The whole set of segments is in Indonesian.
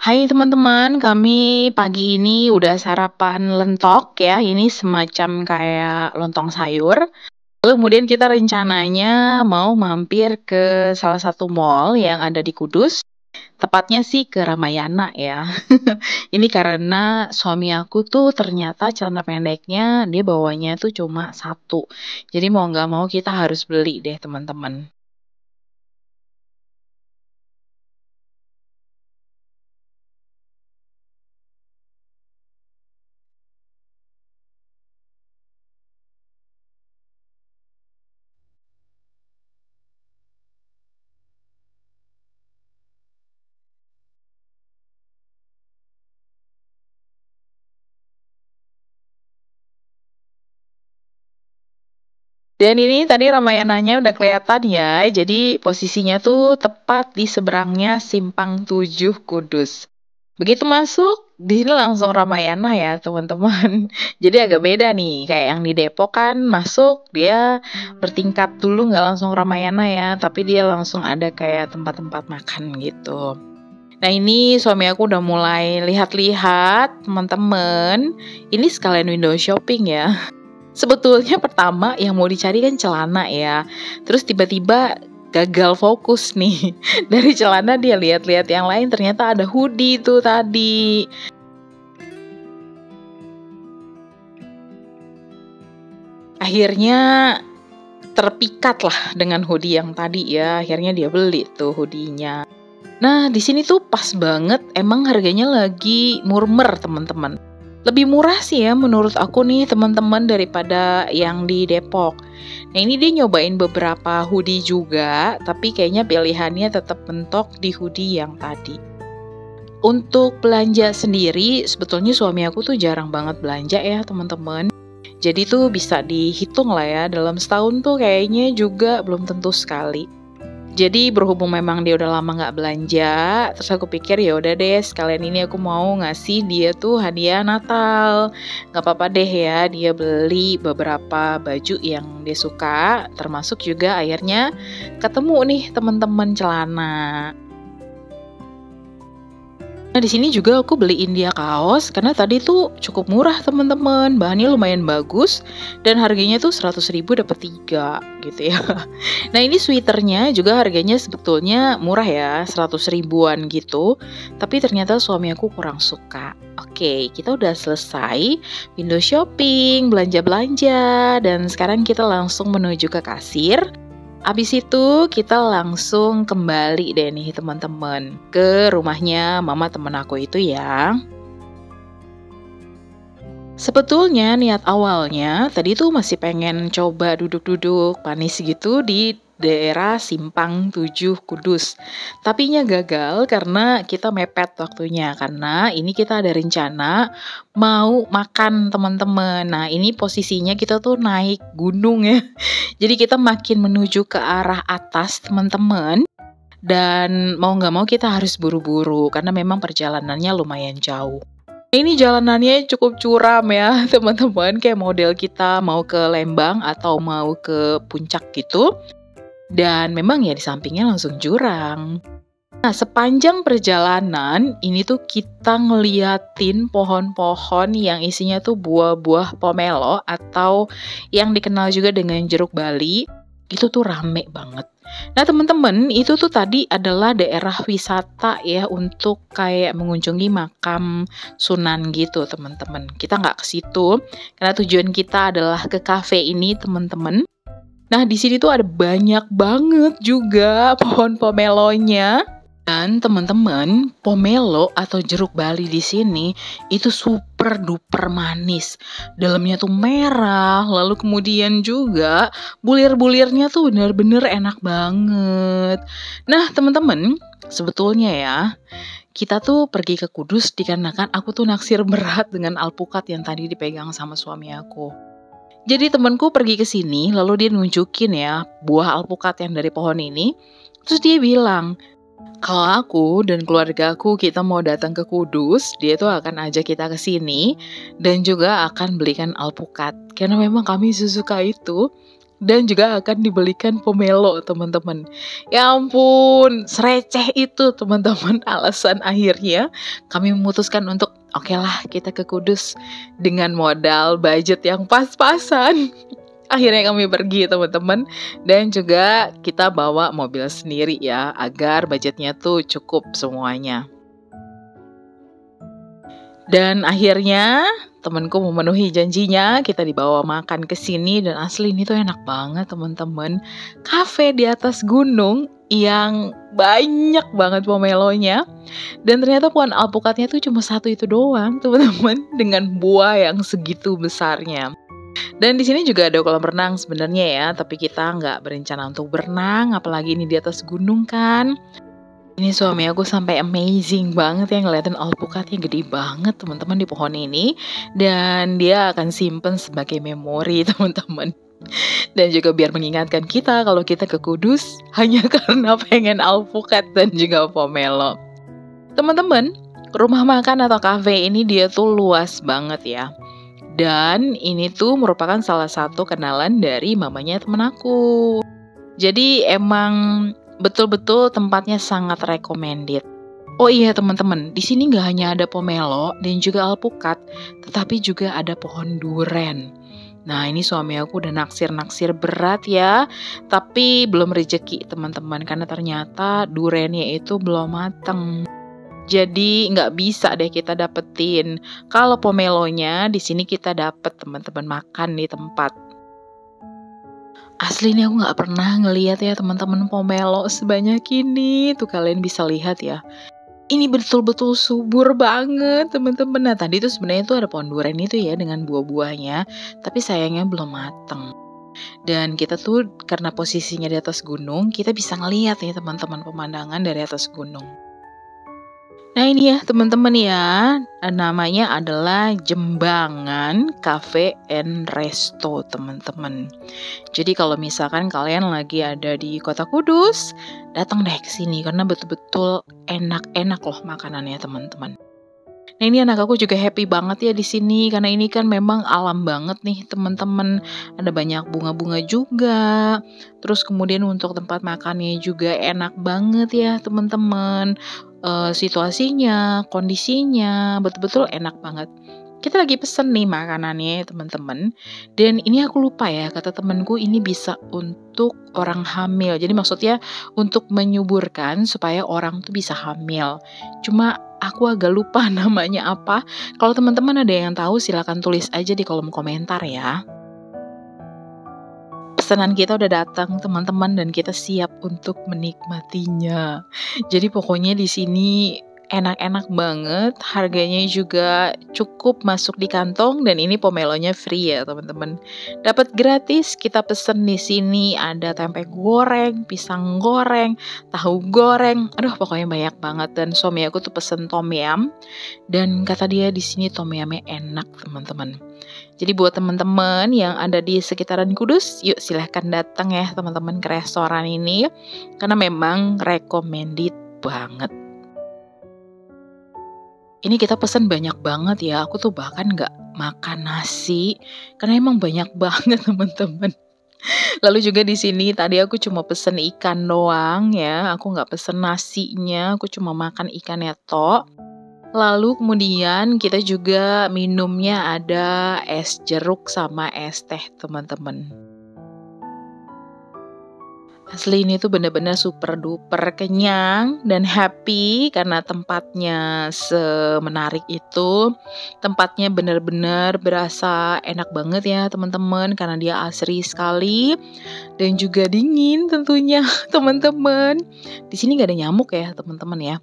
Hai teman-teman, kami pagi ini udah sarapan lentok ya, ini semacam kayak lontong sayur. Lalu kemudian kita rencananya mau mampir ke salah satu mall yang ada di Kudus, tepatnya sih ke Ramayana ya. Ini karena suami aku tuh ternyata celana pendeknya dia bawanya tuh cuma satu. Jadi mau nggak mau kita harus beli deh teman-teman. Dan ini tadi Ramayananya udah kelihatan ya, jadi posisinya tuh tepat di seberangnya Simpang 7 Kudus. Begitu masuk, di sini langsung Ramayana ya teman-teman. Jadi agak beda nih, kayak yang di Depok kan masuk dia bertingkat dulu nggak langsung Ramayana ya, tapi dia langsung ada kayak tempat-tempat makan gitu. Nah ini suami aku udah mulai lihat-lihat teman-teman. Ini sekalian window shopping ya. Sebetulnya pertama yang mau dicari kan celana ya. Terus tiba-tiba gagal fokus nih. Dari celana dia lihat-lihat yang lain ternyata ada hoodie itu tadi. Akhirnya terpikat lah dengan hoodie yang tadi ya. Akhirnya dia beli tuh hoodie-nya. Nah, di sini tuh pas banget emang harganya lagi murmer, teman-teman. Lebih murah sih ya menurut aku nih teman-teman daripada yang di Depok. Nah ini dia nyobain beberapa hoodie juga, tapi kayaknya pilihannya tetap mentok di hoodie yang tadi. Untuk belanja sendiri, sebetulnya suami aku tuh jarang banget belanja ya teman-teman. Jadi tuh bisa dihitung lah ya, dalam setahun tuh kayaknya juga belum tentu sekali. Jadi berhubung memang dia udah lama nggak belanja, terus aku pikir ya udah deh sekalian ini aku mau ngasih dia tuh hadiah Natal. Nggak apa-apa deh ya dia beli beberapa baju yang dia suka, termasuk juga akhirnya ketemu nih teman-teman celana. Nah, di sini juga aku beliin dia kaos karena tadi tuh cukup murah teman-teman. Bahannya lumayan bagus dan harganya tuh 100.000 dapat 3 gitu ya. Nah, ini sweaternya juga harganya sebetulnya murah ya, 100 ribuan gitu. Tapi ternyata suami aku kurang suka. Oke, kita udah selesai window shopping, belanja-belanja dan sekarang kita langsung menuju ke kasir. Abis itu kita langsung kembali deh nih teman-teman ke rumahnya mama temen aku itu ya. Sebetulnya niat awalnya tadi tuh masih pengen coba duduk-duduk manis gitu di daerah Simpang 7 Kudus. Tapinya gagal karena kita mepet waktunya karena ini kita ada rencana mau makan teman-teman. Nah, ini posisinya kita tuh naik gunung ya. Jadi kita makin menuju ke arah atas teman-teman. Dan mau nggak mau kita harus buru-buru karena memang perjalanannya lumayan jauh. Ini jalanannya cukup curam ya teman-teman, kayak model kita mau ke Lembang atau mau ke puncak gitu. Dan memang ya di sampingnya langsung jurang. Nah, sepanjang perjalanan ini tuh kita ngeliatin pohon-pohon yang isinya tuh buah-buah pomelo atau yang dikenal juga dengan jeruk Bali. Itu tuh rame banget. Nah teman-teman, itu tuh tadi adalah daerah wisata ya untuk kayak mengunjungi makam Sunan gitu teman-teman. Kita nggak ke situ karena tujuan kita adalah ke cafe ini teman-teman. Nah di sini tuh ada banyak banget juga pohon pomelonya. Dan teman-teman, pomelo atau jeruk Bali di sini itu super duper manis. Dalamnya tuh merah, lalu kemudian juga bulir-bulirnya tuh bener-bener enak banget. Nah, teman-teman, sebetulnya ya, kita tuh pergi ke Kudus dikarenakan aku tuh naksir berat dengan alpukat yang tadi dipegang sama suami aku. Jadi temanku pergi ke sini, lalu dia nunjukin ya buah alpukat yang dari pohon ini. Terus dia bilang, kalau aku dan keluarga aku kita mau datang ke Kudus, dia tuh akan ajak kita ke sini dan juga akan belikan alpukat. Karena memang kami sesuka itu. dan juga akan dibelikan pomelo teman-teman. Ya ampun, sereceh itu teman-teman. Alasan akhirnya kami memutuskan untuk oke lah kita ke Kudus dengan modal budget yang pas-pasan. Akhirnya kami pergi teman-teman, dan juga kita bawa mobil sendiri ya agar budgetnya tuh cukup semuanya. Dan akhirnya temanku memenuhi janjinya, kita dibawa makan ke sini dan asli ini tuh enak banget teman-teman. Kafe di atas gunung yang banyak banget pomelonya, dan ternyata pohon alpukatnya tuh cuma satu itu doang teman-teman, dengan buah yang segitu besarnya. Dan di sini juga ada kolam renang sebenarnya ya, tapi kita nggak berencana untuk berenang, apalagi ini di atas gunung kan. Ini suami aku sampai amazing banget ya ngeliatin alpukatnya gede banget teman-teman di pohon ini, dan dia akan simpen sebagai memori teman-teman. Dan juga biar mengingatkan kita kalau kita ke Kudus hanya karena pengen alpukat dan juga pomelo. Teman-teman, rumah makan atau cafe ini dia tuh luas banget ya. Dan ini tuh merupakan salah satu kenalan dari mamanya temen aku. Jadi emang betul-betul tempatnya sangat recommended. Oh iya teman-teman, di sini nggak hanya ada pomelo dan juga alpukat, tetapi juga ada pohon duren. Nah ini suami aku udah naksir-naksir berat ya, tapi belum rezeki teman-teman, karena ternyata durennya itu belum mateng. Jadi nggak bisa deh kita dapetin. Kalau pomelonya di sini kita dapet teman-teman, makan di tempat. Asli nih aku nggak pernah ngeliat ya teman-teman pomelo sebanyak ini. Tuh kalian bisa lihat ya. Ini betul-betul subur banget teman-teman. Nah tadi tuh sebenarnya tuh ada pohon duren itu ya dengan buah-buahnya, tapi sayangnya belum mateng. Dan kita tuh karena posisinya di atas gunung, kita bisa ngeliat ya teman-teman pemandangan dari atas gunung. Nah ini ya teman-teman ya, namanya adalah Jembangan Cafe and Resto teman-teman. Jadi kalau misalkan kalian lagi ada di Kota Kudus, datang deh ke sini karena betul-betul enak-enak loh makanannya teman-teman. Nah ini anak aku juga happy banget ya di sini karena ini kan memang alam banget nih teman-teman. Ada banyak bunga-bunga juga. Terus kemudian untuk tempat makannya juga enak banget ya teman-teman. Situasinya, kondisinya betul-betul enak banget. Kita lagi pesen nih makanannya teman-teman. Dan ini aku lupa ya, kata temanku ini bisa untuk orang hamil. Jadi maksudnya untuk menyuburkan supaya orang tuh bisa hamil. Cuma aku agak lupa namanya apa. Kalau teman-teman ada yang tahu silakan tulis aja di kolom komentar ya. Pesanan kita udah datang teman-teman dan kita siap untuk menikmatinya. Jadi pokoknya di sini enak-enak banget, harganya juga cukup masuk di kantong dan ini pomelonya free ya teman-teman. Dapat gratis, kita pesen di sini ada tempe goreng, pisang goreng, tahu goreng. Aduh pokoknya banyak banget dan suami aku tuh pesen tom yum dan kata dia di sini tom yumnya enak teman-teman. Jadi buat teman-teman yang ada di sekitaran Kudus, yuk silahkan datang ya teman-teman ke restoran ini karena memang recommended banget. Ini kita pesen banyak banget ya, aku tuh bahkan nggak makan nasi karena emang banyak banget teman-teman. Lalu juga di sini tadi aku cuma pesen ikan doang ya, aku nggak pesen nasinya, aku cuma makan ikannya tok. Lalu kemudian kita juga minumnya ada es jeruk sama es teh teman-teman. Asli ini tuh bener-bener super duper kenyang dan happy karena tempatnya semenarik itu. Tempatnya bener-bener berasa enak banget ya teman-teman karena dia asri sekali dan juga dingin tentunya teman-teman. Di sini gak ada nyamuk ya teman-teman ya.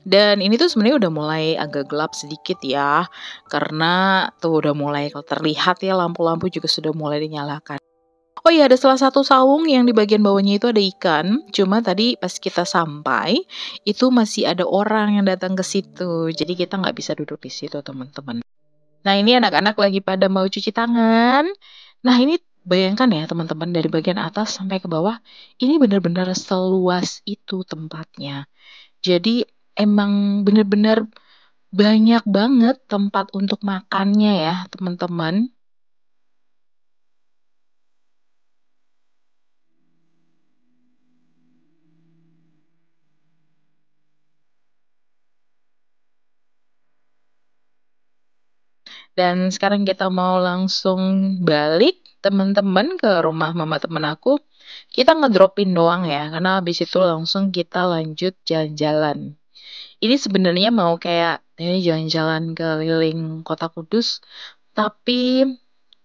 Dan ini tuh sebenarnya udah mulai agak gelap sedikit ya karena tuh udah mulai terlihat ya lampu-lampu juga sudah mulai dinyalakan. Oh iya, ada salah satu saung yang di bagian bawahnya itu ada ikan. Cuma tadi pas kita sampai, itu masih ada orang yang datang ke situ. Jadi kita nggak bisa duduk di situ, teman-teman. Nah, ini anak-anak lagi pada mau cuci tangan. Nah, ini bayangkan ya, teman-teman, dari bagian atas sampai ke bawah, ini benar-benar seluas itu tempatnya. Jadi emang benar-benar banyak banget tempat untuk makannya ya, teman-teman. Dan sekarang kita mau langsung balik teman-teman ke rumah mama temen aku. Kita ngedropin doang ya, karena habis itu langsung kita lanjut jalan-jalan. Ini sebenarnya mau kayak ini jalan-jalan keliling kota Kudus, tapi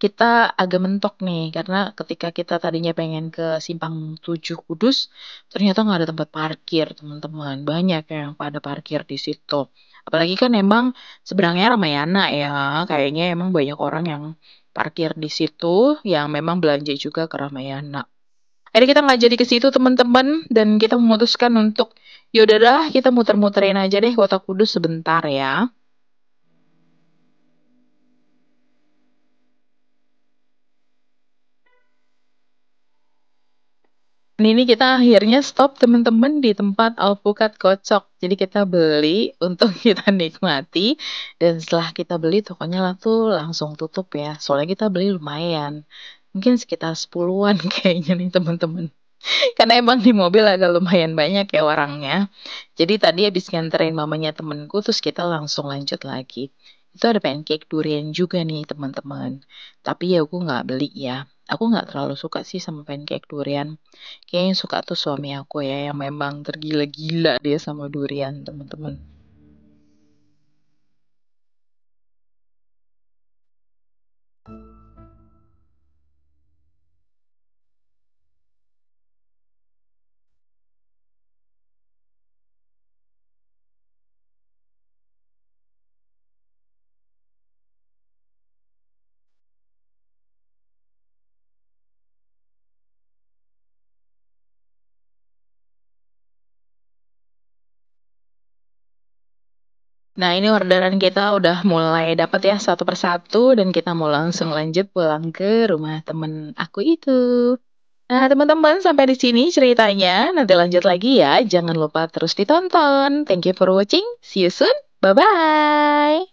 kita agak mentok nih karena ketika kita tadinya pengen ke Simpang 7 Kudus, ternyata nggak ada tempat parkir, teman-teman. Banyak yang pada parkir di situ. Apalagi kan emang seberangnya Ramayana ya, kayaknya emang banyak orang yang parkir di situ yang memang belanja juga ke Ramayana. Akhirnya kita nggak jadi ke situ teman-teman dan kita memutuskan untuk yaudah dah kita muter-muterin aja deh kota Kudus sebentar ya. Ini kita akhirnya stop teman-teman di tempat alpukat kocok. Jadi kita beli untuk kita nikmati dan setelah kita beli tokonya lah tuh langsung tutup ya. Soalnya kita beli lumayan. Mungkin sekitar 10-an kayaknya nih teman-teman. Karena emang di mobil agak lumayan banyak ya orangnya. Jadi tadi habis nganterin mamanya temenku, terus kita langsung lanjut lagi. Itu ada pancake durian juga nih teman-teman. Tapi ya aku nggak beli ya. Aku nggak terlalu suka sih sama pancake durian. Kayaknya yang suka tuh suami aku ya, yang memang tergila-gila dia sama durian teman-teman. Nah, ini orderan kita udah mulai dapat ya satu persatu dan kita mau langsung lanjut pulang ke rumah temen aku itu. Nah, teman-teman, sampai di sini ceritanya. Nanti lanjut lagi ya. Jangan lupa terus ditonton. Thank you for watching. See you soon. Bye-bye.